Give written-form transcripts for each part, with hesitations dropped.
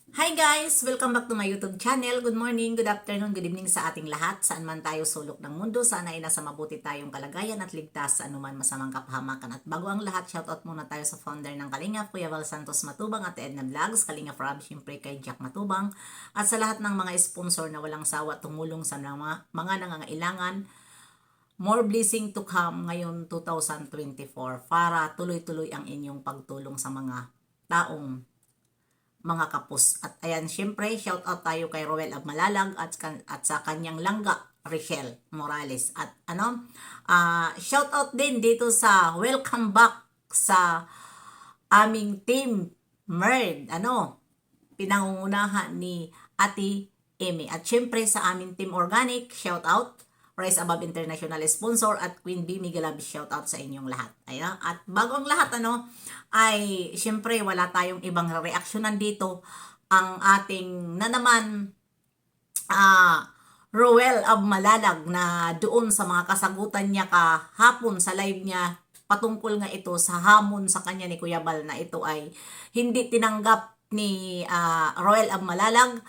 Hi guys! Welcome back to my YouTube channel. Good morning, good afternoon, good evening sa ating lahat. Saan man tayo sulok ng mundo, sana ay nasa mabuti tayong kalagayan at ligtas sa anuman masamang kapahamakan. At bago ang lahat, shoutout muna tayo sa founder ng Kalingap, Kuya Val Santos Matubang at Edna Vlogs, Kalingap Rob, syempre kay Jack Matubang. At sa lahat ng mga sponsor na walang sawa tumulong sa mga nangangailangan, more blessing to come ngayon 2024 para tuloy-tuloy ang inyong pagtulong sa mga taong mga kapos. At ayan, syempre, shout out tayo kay Roel Abmalalag at sa kanyang langga, Richelle Morales. At shout out din dito sa welcome back sa aming team Merd. Pinangungunahan ni Ate Amy. At syempre sa aming team Organic, shout out Rise Above International Sponsor at Queen Bee Migalab, shout out sa inyong lahat. Ayan. At bago ang lahat, ay syempre wala tayong ibang reaksyonan dito. Ang ating na naman Roel Abmalalag na doon sa mga kasagutan niya kahapon sa live niya patungkol nga ito sa hamon sa kanya ni Kuya Bal na ito ay hindi tinanggap ni Roel Abmalalag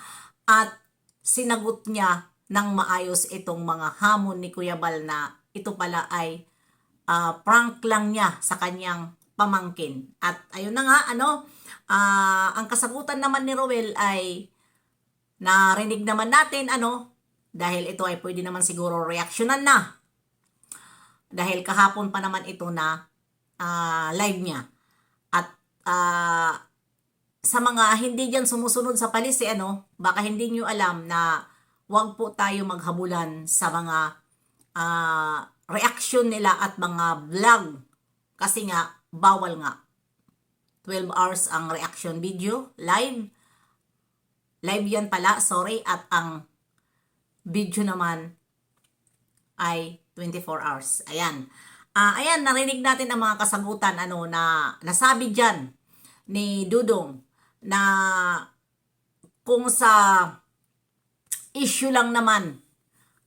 at sinagot niya nang maayos itong mga hamon ni Kuya Bal na ito pala ay prank lang niya sa kanyang pamangkin. At ayun na nga, ang kasagutan naman ni Roel ay narinig naman natin, dahil ito ay pwede naman siguro reaksyonan na. Dahil kahapon pa naman ito na live niya. At sa mga hindi dyan sumusunod sa palisi, baka hindi nyo alam na wag po tayo maghabulan sa mga reaction nila at mga vlog. Kasi nga, bawal nga. 12 hours ang reaction video, live. Live yan pala, sorry. At ang video naman ay 24 hours. Ayan. Ayan, narinig natin ang mga kasagutan na nasabi dyan ni Dudong na kung sa issue lang naman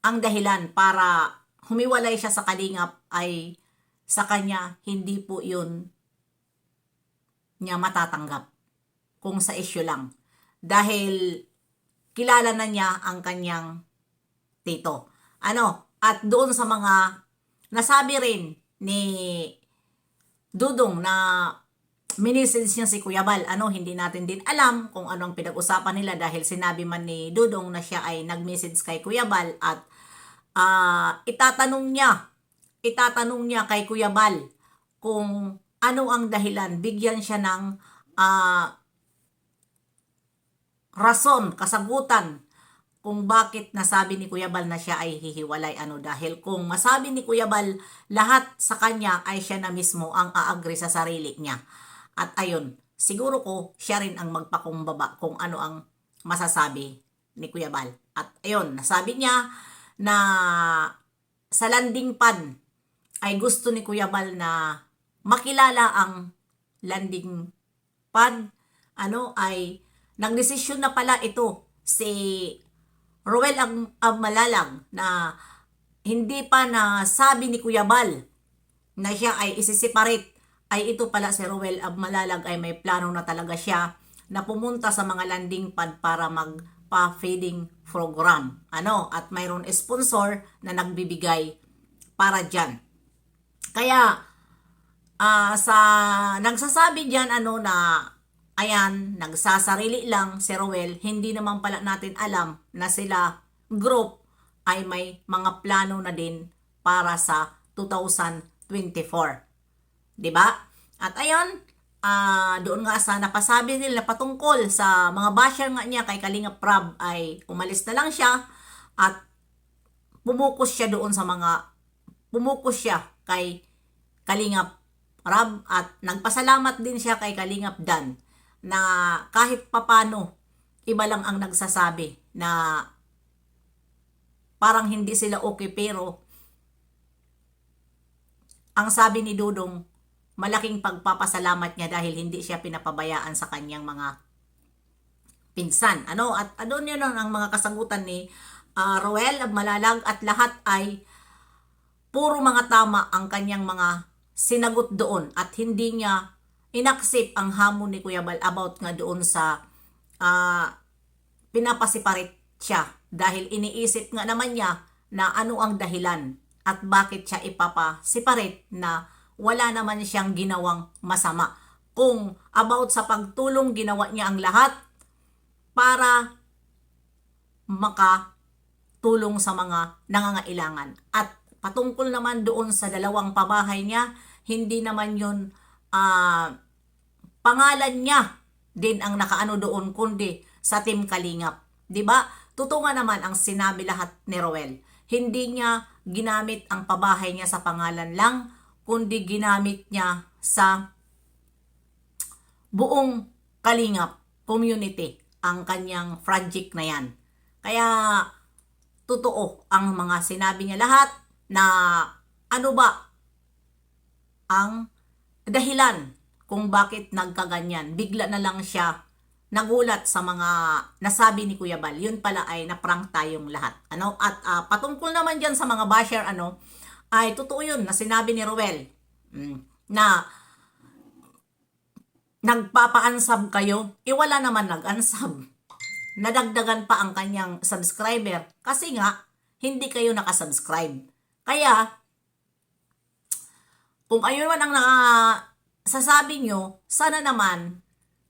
ang dahilan para humiwalay siya sa Kalingap ay sa kanya hindi po yun niya matatanggap kung sa issue lang. Dahil kilala na niya ang kanyang tito. At doon sa mga nasabi rin ni Dudong na minisage niya si Kuya Bal, hindi natin din alam kung anong pinag-usapan nila dahil sinabi man ni Dudong na siya ay nag-message kay Kuya Bal at itatanong niya kay Kuya Bal kung ano ang dahilan, bigyan siya ng rason, kasagutan kung bakit nasabi ni Kuya Bal na siya ay hihiwalay. Dahil kung masabi ni Kuya Bal lahat sa kanya ay siya na mismo ang aagree sa sarili niya. At ayun, siguro ko siya rin ang magpakumbaba kung ano ang masasabi ni Kuya Bal. At ayun, nasabi niya na sa landing pad ay gusto ni Kuya Bal na makilala ang landing pad. Ay nagdesisyon na pala ito si Roel Abmalalag na hindi pa nasabi ni Kuya Bal na siya ay isiseparate. Ay ito pala si Roel Abmalalag ay may plano na talaga siya na pumunta sa mga landing pad para magpa-feeding program. At mayroon sponsor na nagbibigay para dyan. Kaya sa nagsasabi dyan na ayan, nagsasarili lang si Roel, hindi naman pala natin alam na sila group ay may mga plano na din para sa 2024. 'Di ba? At ayun, doon nga sa napasabi nila patungkol sa mga basher nga niya kay Kalingap Rob ay umalis na lang siya at pumukus siya kay Kalingap Rob at nagpasalamat din siya kay Kalingap Dan na kahit papano iba lang ang nagsasabi na parang hindi sila okay, pero ang sabi ni Dudong malaking pagpapasalamat niya dahil hindi siya pinapabayaan sa kanyang mga pinsan. At doon yun ang mga kasagutan ni Roel Abmalalag at lahat ay puro mga tama ang kanyang mga sinagot doon at hindi niya inaccept ang hamon ni Kuya Bal about nga doon sa pinapasiparit siya dahil iniisip nga naman niya na ano ang dahilan at bakit siya ipapasiparit na wala naman siyang ginawang masama. Kung about sa pagtulong, ginawa niya ang lahat para makatulong sa mga nangangailangan. At patungkol naman doon sa dalawang pabahay niya, hindi naman yun pangalan niya din ang nakaano doon, kundi sa Team Kalingap. 'Di ba? Totoo nga naman ang sinabi lahat ni Roel. Hindi niya ginamit ang pabahay niya sa pangalan lang, kundi ginamit niya sa buong Kalingap community ang kanyang project na yan. Kaya totoo ang mga sinabi niya lahat na ano ba ang dahilan kung bakit nagkaganyan. Bigla na lang siya nagulat sa mga nasabi ni Kuya Bal. Yun pala ay naprank tayong lahat. At patungkol naman dyan sa mga basher, ay totoo yun na sinabi ni Roel na nagpapa-unsub kayo. Wala naman nag-unsub. Nadagdagan pa ang kanyang subscriber kasi nga hindi kayo nakasubscribe. Kaya kung ayun man ang sasabi nyo, sana naman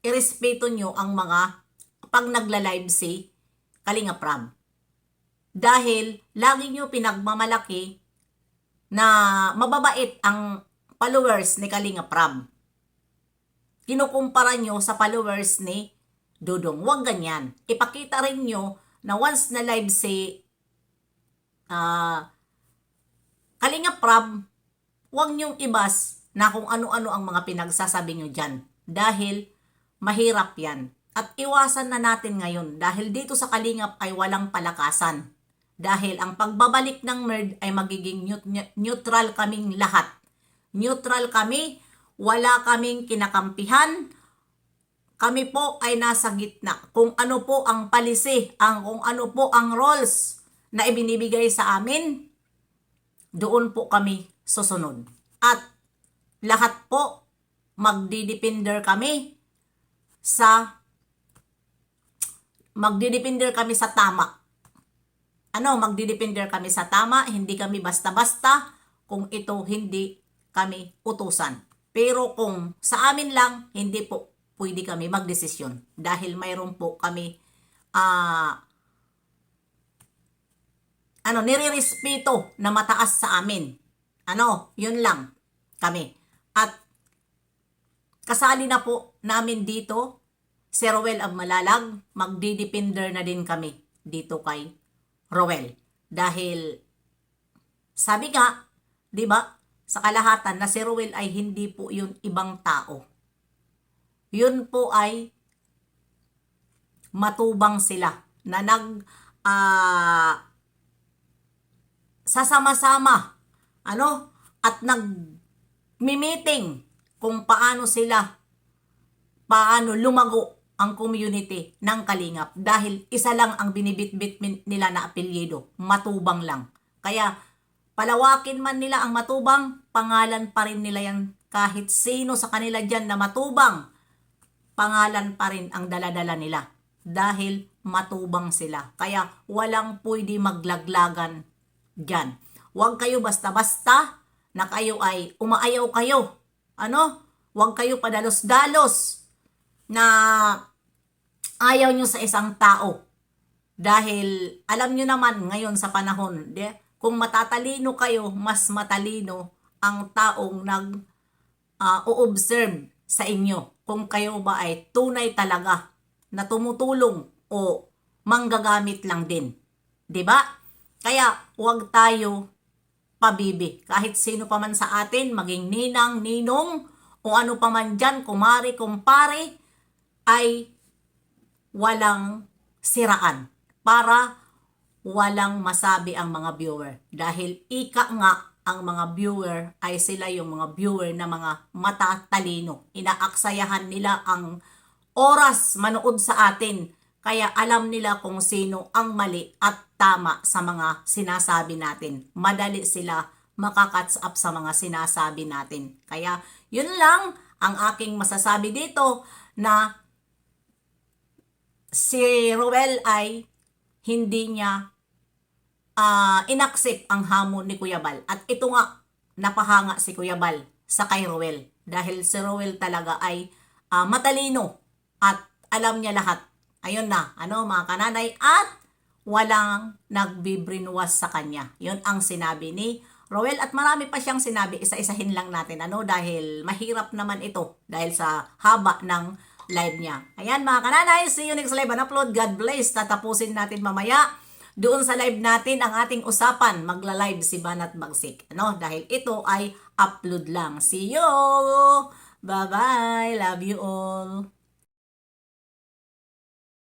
irespeto nyo ang mga pag nagla-live si Kalingap Rab. Dahil lagi nyo pinagmamalaki na mababait ang followers ni Kalingap Rab. Kinukumpara nyo sa followers ni Dudong. Huwag ganyan. Ipakita rin nyo na once na live si Kalingap Rab, huwag nyong ibas na kung ano-ano ang mga pinagsasabi nyo dyan. Dahil mahirap yan. At iwasan na natin ngayon dahil dito sa Kalingap ay walang palakasan. Dahil ang pagbabalik ng Merd ay magiging neutral kaming lahat. Neutral kami, wala kaming kinakampihan. Kami po ay nasa gitna. Kung ano po ang policy, kung ano po ang roles na ibinibigay sa amin, doon po kami susunod. At lahat po magdidepender kami sa tama. Magdidepender kami sa tama, hindi kami basta-basta kung ito hindi kami utusan. Pero kung sa amin lang, hindi po pwede kami magdesisyon dahil mayroon po kami nirirespeto na mataas sa amin. Yun lang kami. At kasali na po namin dito si Roel ang Malalag, magdidepender na din kami dito kay Roel. Dahil sabi nga, 'di ba, sa kalahatan na si Roel ay hindi po yun ibang tao. Yun po ay matubang sila na sasama-sama at nag-meeting kung paano lumago ang community ng Kalingap dahil isa lang ang binibitbit nila na apelyido, matubang lang. Kaya palawakin man nila ang matubang, pangalan pa rin nila yan. Kahit sino sa kanila dyan na matubang, pangalan pa rin ang daladala nila dahil matubang sila. Kaya walang pwede maglaglagan dyan. Huwag kayo basta-basta na kayo ay umaayaw kayo. Huwag kayo padalos-dalos na ayaw nyo sa isang tao. Dahil alam nyo naman ngayon sa panahon, kung matatalino kayo, mas matalino ang taong nag-o-observe sa inyo. Kung kayo ba ay tunay talaga na tumutulong o manggagamit lang din. 'Di ba? Kaya huwag tayo pabibi. Kahit sino pa man sa atin, maging ninang, ninong, o ano pa man dyan, kumari, kumpare, ay walang siraan para walang masabi ang mga viewer. Dahil ika nga ang mga viewer ay sila yung mga viewer na mga matatalino. Inaaksayahan nila ang oras manood sa atin. Kaya alam nila kung sino ang mali at tama sa mga sinasabi natin. Madali sila makakatch up sa mga sinasabi natin. Kaya yun lang ang aking masasabi dito na si Roel ay hindi niya inaccept ang hamon ni Kuya Bal. At ito nga, napahanga si Kuya Bal sa kay Roel. Dahil si Roel talaga ay matalino at alam niya lahat. Ayun na, mga kananay, at walang nagbibrinwas sa kanya. Yun ang sinabi ni Roel, at marami pa siyang sinabi, isa-isahin lang natin, dahil mahirap naman ito dahil sa haba ng live niya. Ayan mga kananay, see you next live and upload. God bless. Tatapusin natin mamaya doon sa live natin ang ating usapan. Magla-live si Banat Bagsik. Dahil ito ay upload lang. See you! Bye-bye! Love you all!